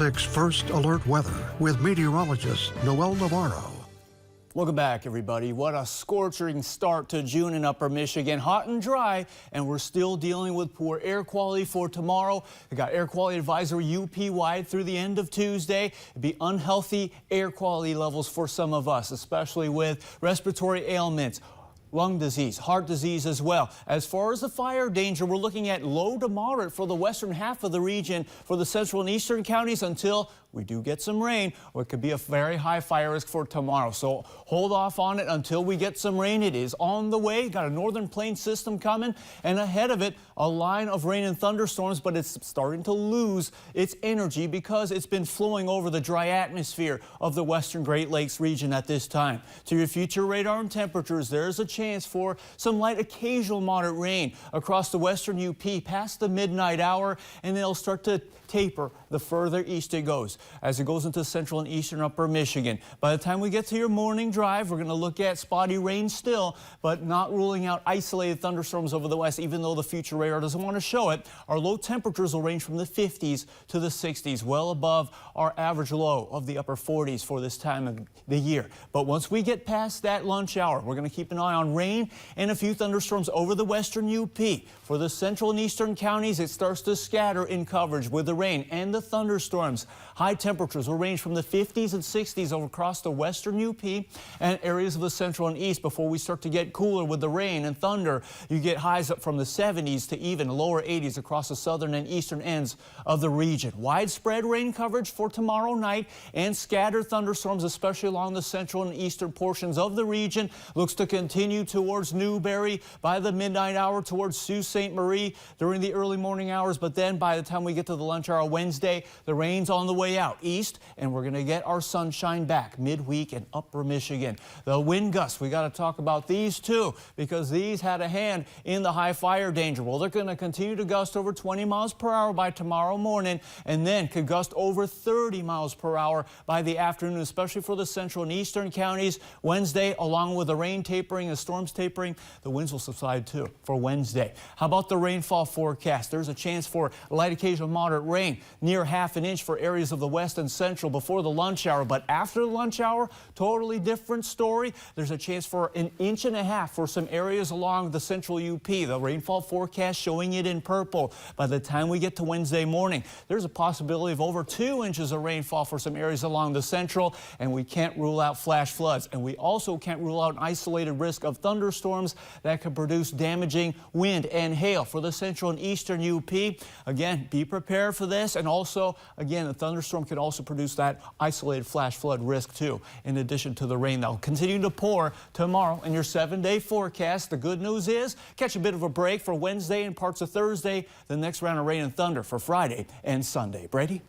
6 First Alert Weather with meteorologist Noel Navarro. Welcome back, everybody. What a scorching start to June in Upper Michigan. Hot and dry, and we're still dealing with poor air quality for tomorrow. We got air quality advisory UP-wide through the end of Tuesday. It'd be unhealthy air quality levels for some of us, especially with respiratory ailments, lung disease, heart disease as well. As far as the fire danger, we're looking at low to moderate for the western half of the region for the central and eastern counties until we do get some rain, or it could be a very high fire risk for tomorrow. So hold off on it until we get some rain. It is on the way. Got a northern plains system coming, and ahead of it, a line of rain and thunderstorms, but it's starting to lose its energy because it's been flowing over the dry atmosphere of the western Great Lakes region at this time. To your future radar and temperatures, there's a chance for some light occasional moderate rain across the western UP past the midnight hour, and they'll start to taper the further east it goes as it goes into central and eastern upper Michigan. By the time we get to your morning drive, we're going to look at spotty rain still, but not ruling out isolated thunderstorms over the west, even though the future radar doesn't want to show it. Our low temperatures will range from the 50s to the 60s, well above our average low of the upper 40s for this time of the year. But once we get past that lunch hour, we're going to keep an eye on rain and a few thunderstorms over the western UP. For the central and eastern counties, it starts to scatter in coverage with the rain and the thunderstorms. High temperatures will range from the 50s and 60s over across the western UP and areas of the central and east before we start to get cooler with the rain and thunder. You get highs up from the 70s to even lower 80s across the southern and eastern ends of the region. Widespread rain coverage for tomorrow night and scattered thunderstorms, especially along the central and eastern portions of the region. Looks to continue towards Newberry by the midnight hour, towards Sault Ste. Marie during the early morning hours. But then by the time we get to the lunch hour Wednesday, the rain's on the way out east, and we're going to get our sunshine back midweek in upper Michigan. The wind gusts, we got to talk about these too, because these had a hand in the high fire danger. Well, they're going to continue to gust over 20 miles per hour by tomorrow morning, and then could gust over 30 miles per hour by the afternoon, especially for the central and eastern counties. Wednesday, along with the rain tapering and storms tapering, the winds will subside too for Wednesday. How about the rainfall forecast? There's a chance for light occasional moderate rain, near half an inch for areas of the west and central before the lunch hour. But after the lunch hour, totally different story. There's a chance for an inch and a half for some areas along the central UP. The rainfall forecast showing it in purple. By the time we get to Wednesday morning, there's a possibility of over 2 inches of rainfall for some areas along the central, and we can't rule out flash floods. And we also can't rule out an isolated risk of thunderstorms that could produce damaging wind and hail for the central and eastern UP. Again, be prepared for this, and also, again, a thunderstorm can also produce that isolated flash flood risk too, in addition to the rain that will continue to pour tomorrow in your 7-day forecast. The good news is catch a bit of a break for Wednesday and parts of Thursday. The next round of rain and thunder for Friday and Sunday. Brady?